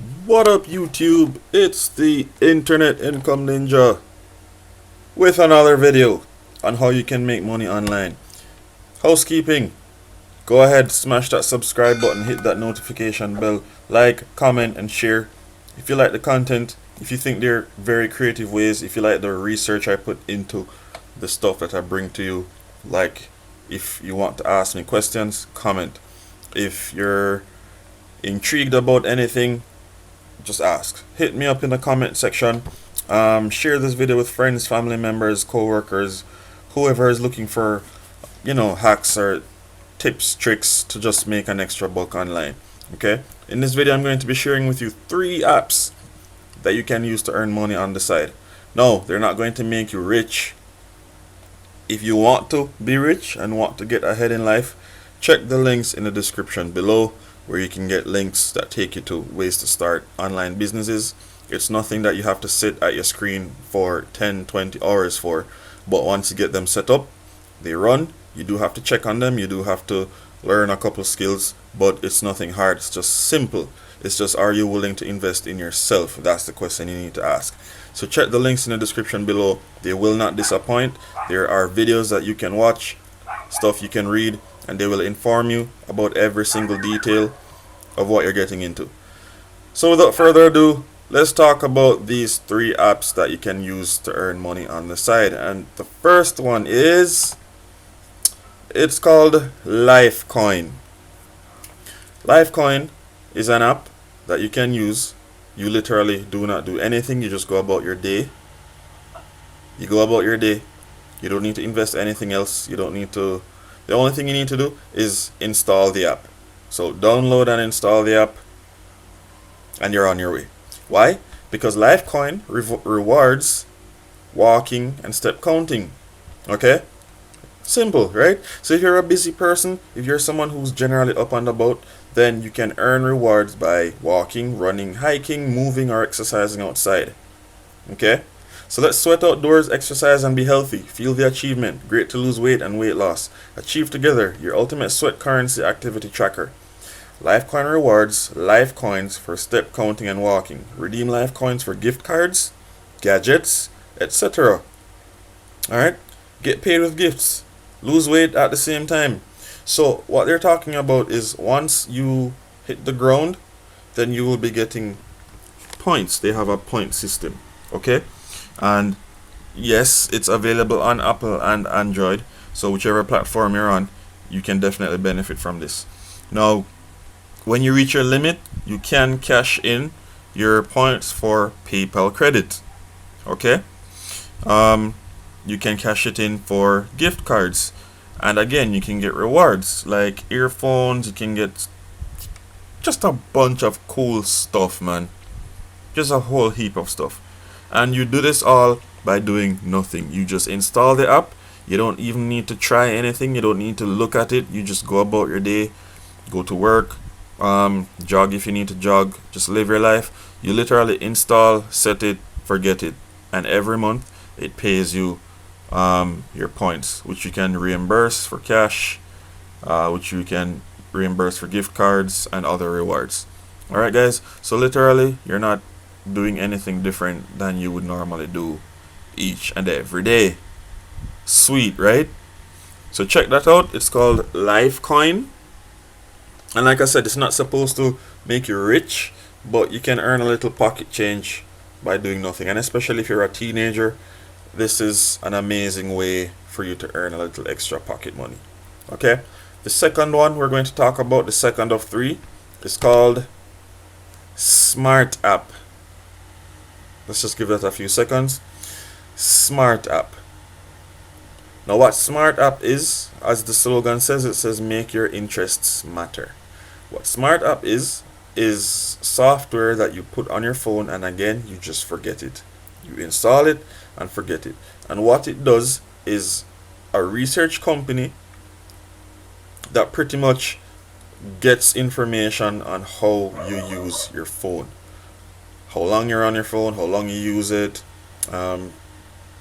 What up, YouTube? It's the Internet Income Ninja with another video on how you can make money online. Housekeeping: go ahead, smash that subscribe button, hit that notification bell, like, comment, and share. If you like the content, if you think they're very creative ways, if you like the research I put into the stuff that I bring to you, like if you want to ask me questions, comment. If you're intrigued about anything, just ask. Hit me up in the comment section. Share this video with friends, family members, co-workers, whoever is looking for, hacks or tips, tricks to just make an extra buck online. Okay? In this video, I'm going to be sharing with you 3 apps that you can use to earn money on the side. No, they're not going to make you rich. If you want to be rich and want to get ahead in life, check the links in the description below, where you can get links that take you to ways to start online businesses. It's nothing that you have to sit at your screen for 10-20 hours for, but once you get them set up, they run. You do have to check on them, you do have to learn a couple skills, but it's nothing hard. It's just simple. It's just, are you willing to invest in yourself? That's the question you need to ask. So check the links in the description below. They will not disappoint. There are videos that you can watch, stuff you can read, and they will inform you about every single detail of what you're getting into. So without further ado, let's talk about these 3 apps that you can use to earn money on the side. And the first one is, it's called LifeCoin. LifeCoin is an app that you can use. You literally do not do anything. You just go about your day. You go about your day. You don't need to invest anything else. You don't need to. The only thing you need to do is install the app. So download and install the app, and you're on your way. Why? Because LifeCoin rewards walking and step counting. Okay? Simple, right? So if you're a busy person, if you're someone who's generally up and about, then you can earn rewards by walking, running, hiking, moving, or exercising outside. Okay? So let's sweat outdoors, exercise, and be healthy. Feel the achievement. Great to lose weight and weight loss. Achieve together your ultimate sweat currency activity tracker. LifeCoin rewards LifeCoins for step counting and walking. Redeem LifeCoins for gift cards, gadgets, etc. Alright? Get paid with gifts. Lose weight at the same time. So what they're talking about is, once you hit the ground, then you will be getting points. They have a point system. Okay? And yes, it's available on Apple and Android. So whichever platform you're on, you can definitely benefit from this. Now, when you reach your limit, you can cash in your points for PayPal credit. Okay? You can cash it in for gift cards. And again, you can get rewards like earphones. You can get just a bunch of cool stuff, man. Just a whole heap of stuff. And you do this all by doing nothing. You just install the app. You don't even need to try anything. You don't need to look at it. You just go about your day, go to work, jog if you need to jog, just live your life. You literally install, set it, forget it, and every month it pays you your points, which you can reimburse for cash, which you can reimburse for gift cards and other rewards. Alright guys, so literally you're not doing anything different than you would normally do each and every day. Sweet, right? So check that out. It's called LifeCoin. And like I said, it's not supposed to make you rich, but you can earn a little pocket change by doing nothing. And especially if you're a teenager, this is an amazing way for you to earn a little extra pocket money. Okay? The second one we're going to talk about, the second of 3, is called Smart App. Let's just give that a few seconds. Smart App. Now what Smart App is, as the slogan says, it says make your interests matter. What Smart App is software that you put on your phone, and again, you just forget it. You install it and forget it. And what it does is a research company that pretty much gets information on how you use your phone. How long you're on your phone, how long you use it,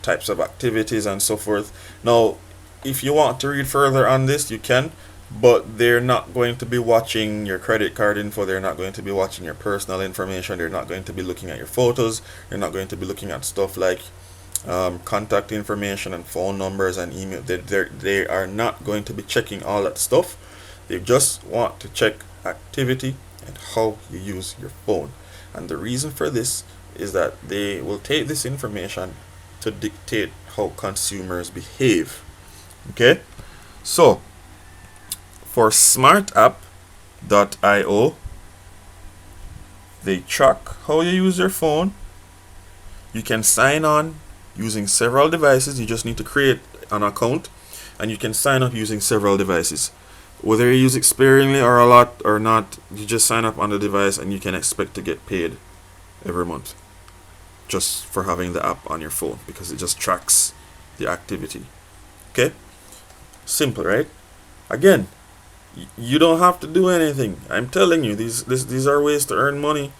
types of activities, and so forth. Now, if you want to read further on this, you can. but they're not going to be watching your credit card info. They're not going to be watching your personal information. They're not going to be looking at your photos. They're not going to be looking at stuff like contact information and phone numbers and email. They are not going to be checking all that stuff. They just want to check activity and how you use your phone. And the reason for this is that they will take this information to dictate how consumers behave. Okay? So, for smartapp.io, they track how you use your phone. You can sign on using several devices. You just need to create an account, and you can sign up using several devices. Whether you use it sparingly or a lot or not, you just sign up on the device and you can expect to get paid every month just for having the app on your phone, because it just tracks the activity. Okay? Simple, right? Again, you don't have to do anything. I'm telling you, these are ways to earn money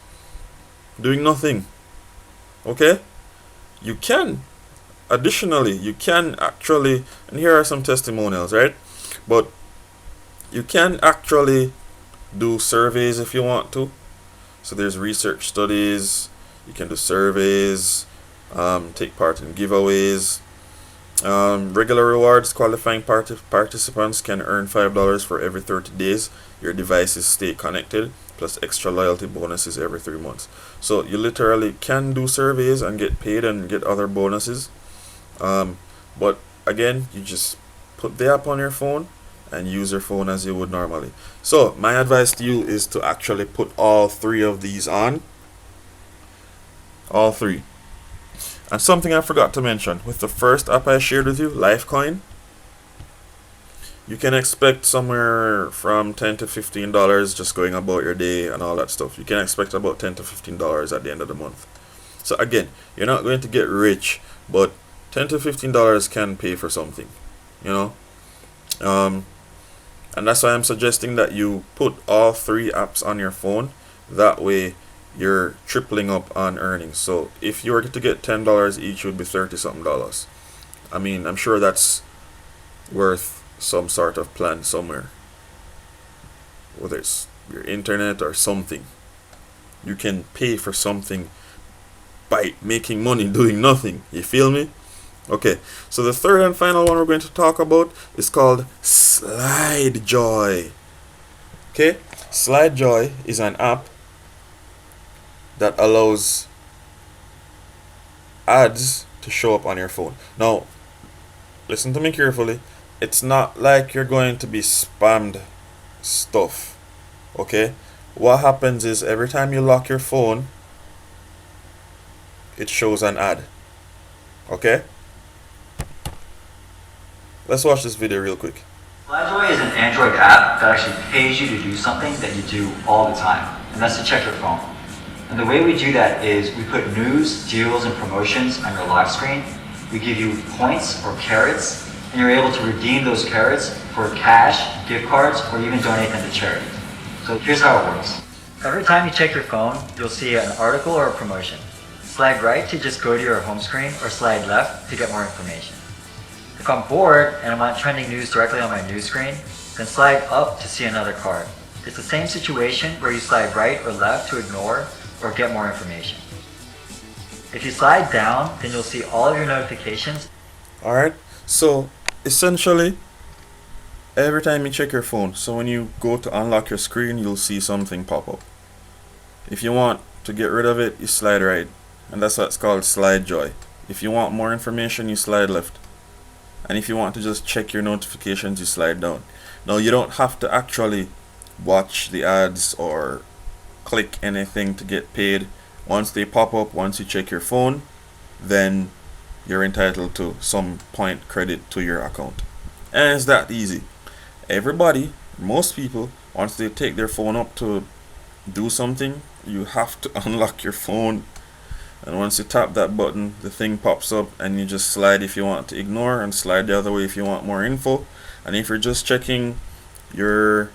doing nothing. Okay? You can. Additionally, you can actually, and here are some testimonials, right? But you can actually do surveys if you want to. So there's research studies. You can do surveys, take part in giveaways. Regular rewards. Qualifying participants can earn $5 for every 30 days your devices stay connected, plus extra loyalty bonuses every 3 months. So you literally can do surveys and get paid and get other bonuses. But again, you just put the app on your phone and use your phone as you would normally. So my advice to you is to actually put all three of these on. All three. And something I forgot to mention, with the first app I shared with you, LifeCoin, you can expect somewhere from $10 to $15 just going about your day and all that stuff. You can expect about $10 to $15 at the end of the month. So again, you're not going to get rich, but $10 to $15 can pay for something, you know. And that's why I'm suggesting that you put all three apps on your phone. That way you're tripling up on earnings. So if you were to get $10 each, it would be 30 something dollars. I mean, I'm sure that's worth some sort of plan somewhere, whether it's your internet or something. You can pay for something by making money doing nothing. You feel me? Okay, so the third and final one we're going to talk about is called SlideJoy. Okay, SlideJoy is an app that allows ads to show up on your phone. Now, listen to me carefully. It's not like you're going to be spammed stuff. Okay? What happens is every time you lock your phone, it shows an ad. Okay? Let's watch this video real quick. SlideJoy is an Android app that actually pays you to do something that you do all the time, and that's to check your phone. And the way we do that is we put news, deals, and promotions on your lock screen. We give you points or carrots, and you're able to redeem those carrots for cash, gift cards, or even donate them to charity. So here's how it works. Every time you check your phone, you'll see an article or a promotion. Slide right to just go to your home screen, or slide left to get more information. If I'm bored and I want trending news directly on my news screen, then slide up to see another card. It's the same situation where you slide right or left to ignore or get more information. If you slide down, then you'll see all of your notifications. Alright, so essentially, every time you check your phone, so when you go to unlock your screen, you'll see something pop up. If you want to get rid of it, you slide right, and that's what's called SlideJoy. If you want more information, you slide left. And if you want to just check your notifications, you slide down. Now, you don't have to actually watch the ads or click anything to get paid. Once they pop up, once you check your phone, then you're entitled to some point credit to your account. And it's that easy. Everybody, most people, once they take their phone up to do something, you have to unlock your phone. And once you tap that button, the thing pops up, and you just slide if you want to ignore, and slide the other way if you want more info. And if you're just checking your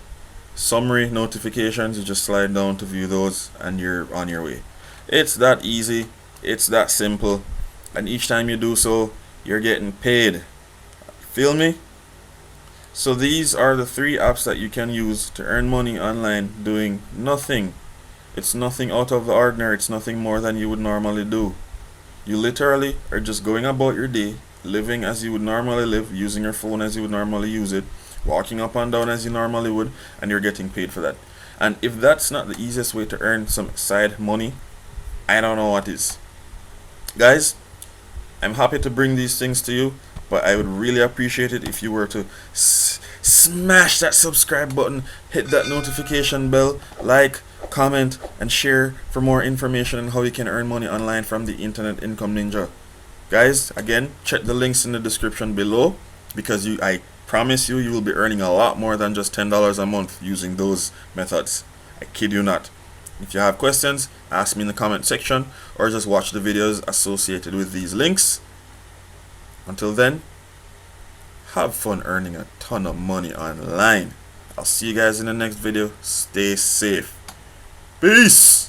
summary notifications, you just slide down to view those, and you're on your way. It's that easy, it's that simple, and each time you do so, you're getting paid. Feel me? So these are the 3 apps that you can use to earn money online doing nothing. It's nothing out of the ordinary. It's nothing more than you would normally do. You literally are just going about your day, living as you would normally live, using your phone as you would normally use it, walking up and down as you normally would, and you're getting paid for that. And if that's not the easiest way to earn some side money, I don't know what is. Guys, I'm happy to bring these things to you, but I would really appreciate it if you were to smash that subscribe button, hit that notification bell, like, comment, and share for more information on how you can earn money online from the Internet Income Ninja. Guys, again, check the links in the description below, because I promise you, you will be earning a lot more than just $10 a month using those methods. I kid you not. If you have questions, ask me in the comment section, or just watch the videos associated with these links. Until then, have fun earning a ton of money online. I'll see you guys in the next video. Stay safe. Peace!